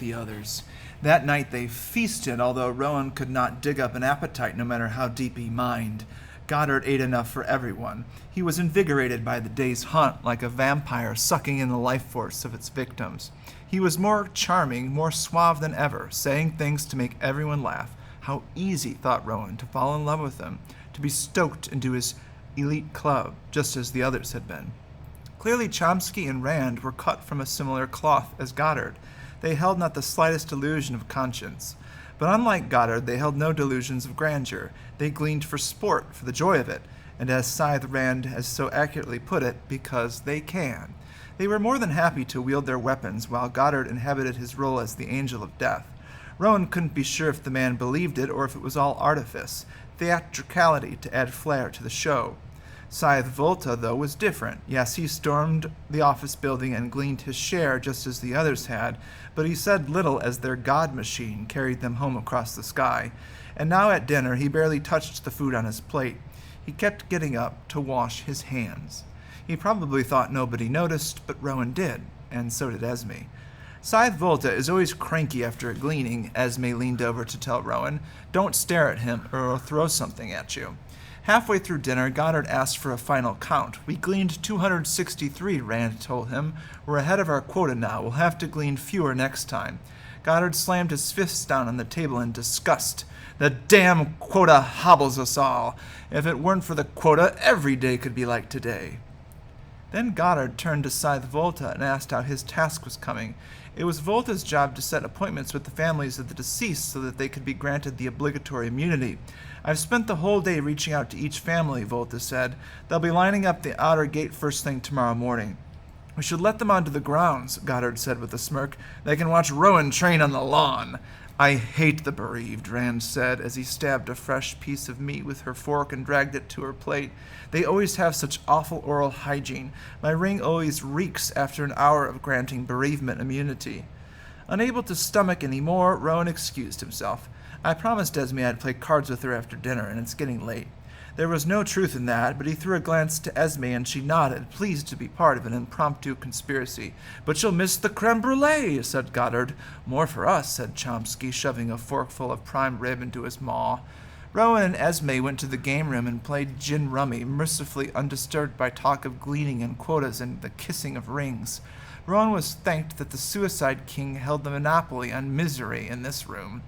the others. That night they feasted, although Rowan could not dig up an appetite no matter how deep he mined. Goddard ate enough for everyone. He was invigorated by the day's hunt, like a vampire sucking in the life force of its victims. He was more charming, more suave than ever, saying things to make everyone laugh. How easy, thought Rowan, to fall in love with him, to be stoked into his elite club, just as the others had been. Clearly Chomsky and Rand were cut from a similar cloth as Goddard. They held not the slightest illusion of conscience. But unlike Goddard, they held no delusions of grandeur. They gleaned for sport, for the joy of it, and as Scythe Rand has so accurately put it, because they can. They were more than happy to wield their weapons, while Goddard inhabited his role as the angel of death. Rowan couldn't be sure if the man believed it or if it was all artifice, theatricality to add flair to the show. Scythe Volta, though, was different. Yes, he stormed the office building and gleaned his share just as the others had, but he said little as their god machine carried them home across the sky. And now at dinner he barely touched the food on his plate. He kept getting up to wash his hands. He probably thought nobody noticed, but Rowan did, and so did Esme. Scythe Volta is always cranky after a gleaning, Esme leaned over to tell Rowan. Don't stare at him, or he'll throw something at you. Halfway through dinner, Goddard asked for a final count. We gleaned 263, Rand told him. We're ahead of our quota now. We'll have to glean fewer next time. Goddard slammed his fists down on the table in disgust. The damn quota hobbles us all. If it weren't for the quota, every day could be like today. Then Goddard turned to Scythe Volta and asked how his task was coming. It was Volta's job to set appointments with the families of the deceased so that they could be granted the obligatory immunity. I've spent the whole day reaching out to each family, Volta said. They'll be lining up the outer gate first thing tomorrow morning. We should let them onto the grounds, Goddard said with a smirk. They can watch Rowan train on the lawn. I hate the bereaved, Rand said as he stabbed a fresh piece of meat with her fork and dragged it to her plate. They always have such awful oral hygiene. My ring always reeks after an hour of granting bereavement immunity. Unable to stomach any more, Rowan excused himself. I promised Esme I'd play cards with her after dinner, and it's getting late. There was no truth in that, but he threw a glance to Esme, and she nodded, pleased to be part of an impromptu conspiracy. But you'll miss the creme brulee, said Goddard. More for us, said Chomsky, shoving a forkful of prime rib into his maw. Rowan and Esme went to the game room and played gin rummy, mercifully undisturbed by talk of gleaning and quotas and the kissing of rings. Rowan was thanked that the Suicide King held the monopoly on misery in this room.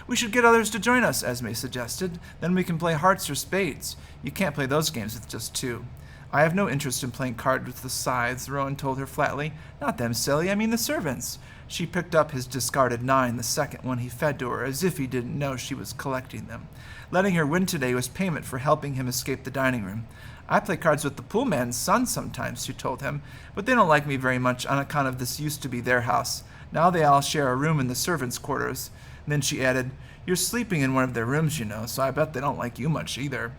We should get others to join us, Esme suggested. Then we can play hearts or spades. You can't play those games with just two. I have no interest in playing cards with the Scythes, Rowan told her flatly. Not them, silly. I mean the servants. She picked up his discarded 9, the second one he fed to her, as if he didn't know she was collecting them. Letting her win today was payment for helping him escape the dining room. I play cards with the poolman's son sometimes, she told him, but they don't like me very much on account of this used to be their house. Now they all share a room in the servants' quarters. And then she added, You're sleeping in one of their rooms, you know, so I bet they don't like you much either.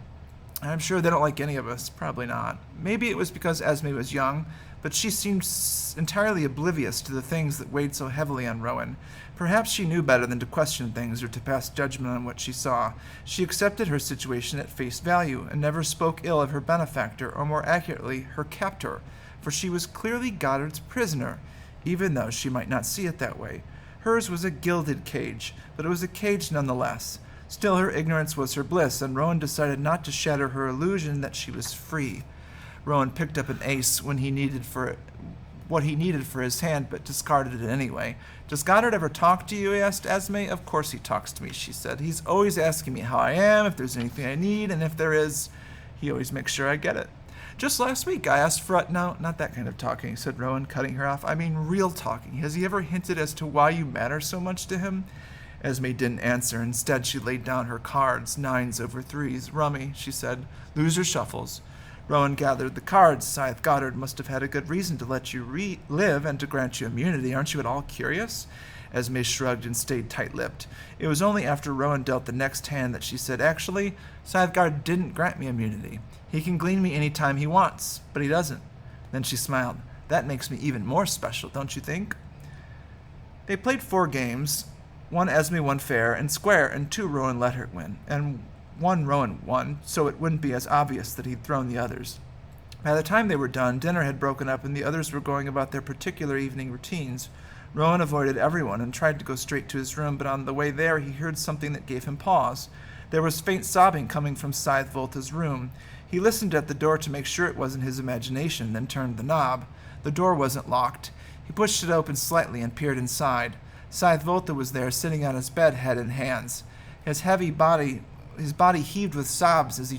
I'm sure they don't like any of us. Probably not. Maybe it was because Esme was young, but she seemed entirely oblivious to the things that weighed so heavily on Rowan. Perhaps she knew better than to question things or to pass judgment on what she saw. She accepted her situation at face value and never spoke ill of her benefactor, or more accurately, her captor, for she was clearly Goddard's prisoner, even though she might not see it that way. Hers was a gilded cage, but it was a cage nonetheless. Still, her ignorance was her bliss, and Rowan decided not to shatter her illusion that she was free. Rowan picked up an ace what he needed for his hand, but discarded it anyway. Does Goddard ever talk to you? He asked Esme. Of course he talks to me, she said. He's always asking me how I am, if there's anything I need, and if there is, he always makes sure I get it. Just last week I asked for No, not that kind of talking, said Rowan, cutting her off. I mean real talking. Has he ever hinted as to why you matter so much to him? Esme didn't answer. Instead, she laid down her cards, 9s over 3s. Rummy, she said. Loser shuffles. Rowan gathered the cards. Scythe Goddard must have had a good reason to let you live and to grant you immunity. Aren't you at all curious? Esme shrugged and stayed tight-lipped. It was only after Rowan dealt the next hand that she said, Actually, Scythe Goddard didn't grant me immunity. He can glean me any time he wants, but he doesn't. Then she smiled. That makes me even more special, don't you think? They played 4 games. 1 Esme won fair and square, and 2 Rowan let her win, and 1 Rowan won, so it wouldn't be as obvious that he'd thrown the others. By the time they were done, dinner had broken up and the others were going about their particular evening routines. Rowan avoided everyone and tried to go straight to his room, but on the way there he heard something that gave him pause. There was faint sobbing coming from Scythe Volta's room. He listened at the door to make sure it wasn't his imagination, then turned the knob. The door wasn't locked. He pushed it open slightly and peered inside. Scythe Volta was there, sitting on his bed, head in hands. His body heaved with sobs as she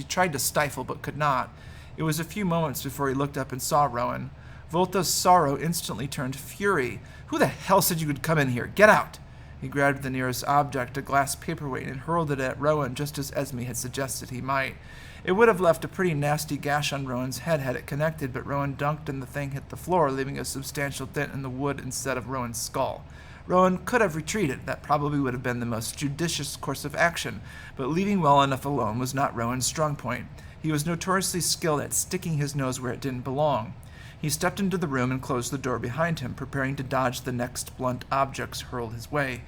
tried to stifle but could not. It was a few moments before he looked up and saw Rowan. Volta's sorrow instantly turned fury. "Who the hell said you could come in here? Get out!" He grabbed the nearest object, a glass paperweight, and hurled it at Rowan just as Esme had suggested he might. It would have left a pretty nasty gash on Rowan's head had it connected, but Rowan dunked and the thing hit the floor, leaving a substantial dent in the wood instead of Rowan's skull. Rowan could have retreated. That probably would have been the most judicious course of action, but leaving well enough alone was not Rowan's strong point. He was notoriously skilled at sticking his nose where it didn't belong. He stepped into the room and closed the door behind him, preparing to dodge the next blunt objects hurled his way.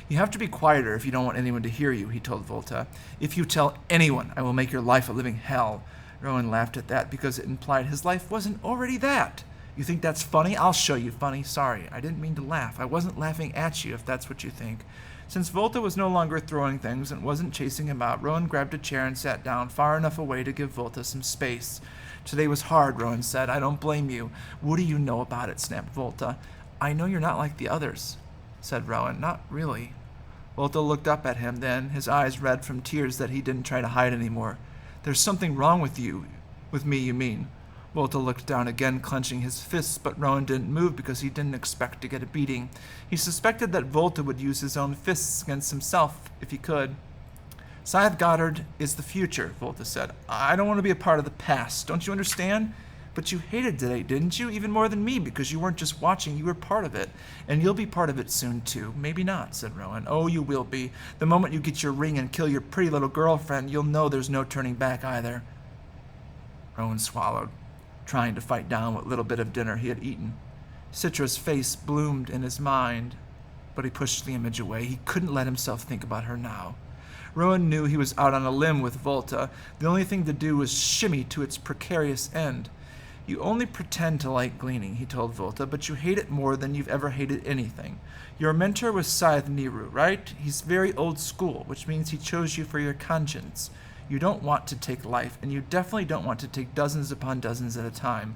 "You have to be quieter if you don't want anyone to hear you," he told Volta. "If you tell anyone, I will make your life a living hell." Rowan laughed at that because it implied his life wasn't already that. "You think that's funny? I'll show you funny. Sorry, I didn't mean to laugh. I wasn't laughing at you, if that's what you think." Since Volta was no longer throwing things and wasn't chasing him out, Rowan grabbed a chair and sat down far enough away to give Volta some space. "Today was hard," Rowan said. "I don't blame you." "What do you know about it?" snapped Volta. "I know you're not like the others," said Rowan. "Not really." Volta looked up at him then, his eyes red from tears that he didn't try to hide anymore. "There's something wrong with you. With me, you mean?" Volta looked down again, clenching his fists, but Rowan didn't move because he didn't expect to get a beating. He suspected that Volta would use his own fists against himself if he could. "Scythe Goddard is the future," Volta said. "I don't want to be a part of the past. Don't you understand? But you hated today, didn't you? Even more than me, because you weren't just watching, you were part of it. And you'll be part of it soon, too." "Maybe not," said Rowan. "Oh, you will be. The moment you get your ring and kill your pretty little girlfriend, you'll know there's no turning back either." Rowan swallowed, trying to fight down what little bit of dinner he had eaten. Citra's face bloomed in his mind, but he pushed the image away. He couldn't let himself think about her now. Rowan knew he was out on a limb with Volta. The only thing to do was shimmy to its precarious end. "You only pretend to like gleaning," he told Volta, "but you hate it more than you've ever hated anything. Your mentor was Scythe Nehru, right? He's very old school, which means he chose you for your conscience. You don't want to take life, and you definitely don't want to take dozens upon dozens at a time."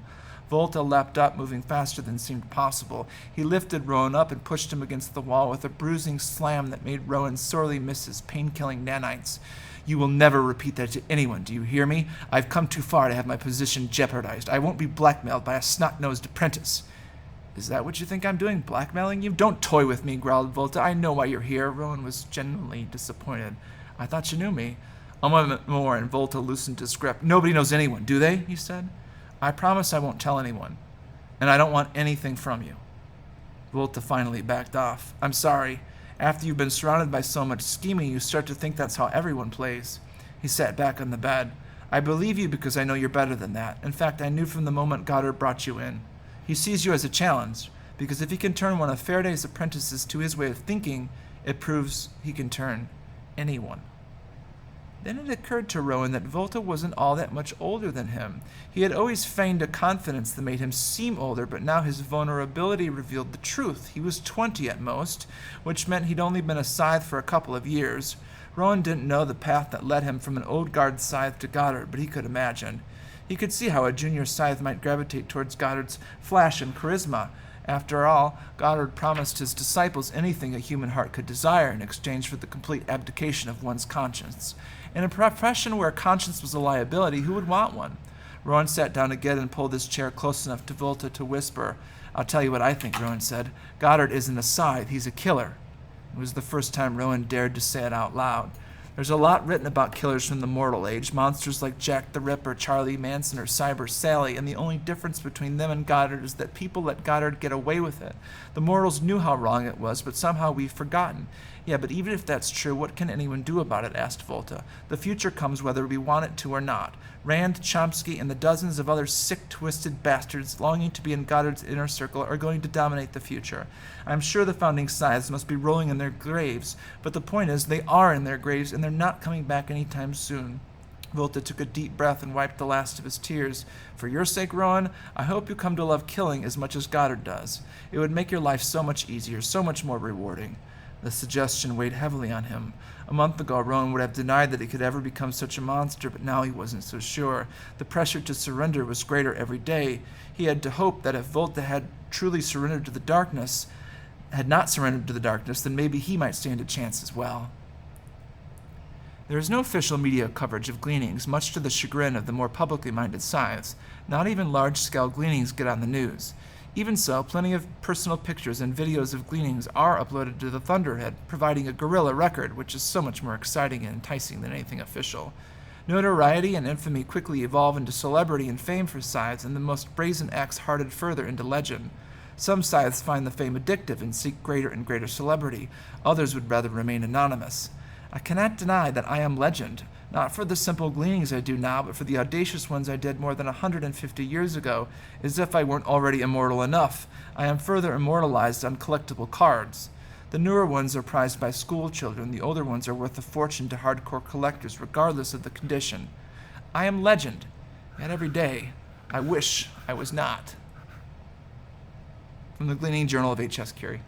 Volta leapt up, moving faster than seemed possible. He lifted Rowan up and pushed him against the wall with a bruising slam that made Rowan sorely miss his pain-killing nanites. "You will never repeat that to anyone, do you hear me? I've come too far to have my position jeopardized. I won't be blackmailed by a snot-nosed apprentice." "Is that what you think I'm doing, blackmailing you?" "Don't toy with me," growled Volta. "I know why you're here." Rowan was genuinely disappointed. "I thought you knew me." A moment more, and Volta loosened his grip. "Nobody knows anyone, do they?" he said. "I promise I won't tell anyone, and I don't want anything from you." Volta finally backed off. "I'm sorry. After you've been surrounded by so much scheming, you start to think that's how everyone plays." He sat back on the bed. "I believe you because I know you're better than that. In fact, I knew from the moment Goddard brought you in. He sees you as a challenge, because if he can turn one of Faraday's apprentices to his way of thinking, it proves he can turn anyone." Then it occurred to Rowan that Volta wasn't all that much older than him. He had always feigned a confidence that made him seem older, but now his vulnerability revealed the truth. He was 20 at most, which meant he'd only been a Scythe for a couple of years. Rowan didn't know the path that led him from an old guard Scythe to Goddard, but he could imagine. He could see how a junior Scythe might gravitate towards Goddard's flash and charisma. After all, Goddard promised his disciples anything a human heart could desire in exchange for the complete abdication of one's conscience. In a profession where conscience was a liability, who would want one? Rowan sat down again and pulled his chair close enough to Volta to whisper. "I'll tell you what I think," Rowan said. "Goddard isn't a Scythe, he's a killer." It was the first time Rowan dared to say it out loud. There's a lot written about killers from the mortal age, monsters like Jack the Ripper, Charlie Manson, or Cyber Sally, and the only difference between them and Goddard is that people let Goddard get away with it. The mortals knew how wrong it was, but somehow we've forgotten. "Yeah, but even if that's true, what can anyone do about it?" asked Volta. "The future comes whether we want it to or not. Rand, Chomsky, and the dozens of other sick, twisted bastards longing to be in Goddard's inner circle are going to dominate the future. I'm sure the founding Scythes must be rolling in their graves, but the point is they are in their graves and they're not coming back anytime soon." Volta took a deep breath and wiped the last of his tears. For your sake, Rowan, I hope you come to love killing as much as Goddard does. It would make your life so much easier, so much more rewarding. The suggestion weighed heavily on him. A month ago, Rowan would have denied that he could ever become such a monster, but now he wasn't so sure. The pressure to surrender was greater every day. He had to hope that if Volta had truly surrendered to the darkness, had not surrendered to the darkness, then maybe he might stand a chance as well. There is no official media coverage of gleanings, much to the chagrin of the more publicly minded Scythes. Not even large-scale gleanings get on the news. Even so, plenty of personal pictures and videos of gleanings are uploaded to the Thunderhead, providing a guerrilla record, which is so much more exciting and enticing than anything official. Notoriety and infamy quickly evolve into celebrity and fame for Scythes, and the most brazen acts hardened further into legend. Some Scythes find the fame addictive and seek greater and greater celebrity. Others would rather remain anonymous. I cannot deny that I am legend, not for the simple gleanings I do now, but for the audacious ones I did more than 150 years ago, as if I weren't already immortal enough. I am further immortalized on collectible cards. The newer ones are prized by school children, the older ones are worth a fortune to hardcore collectors, regardless of the condition. I am legend, yet every day I wish I was not. From the Gleaning Journal of H.S. Curie.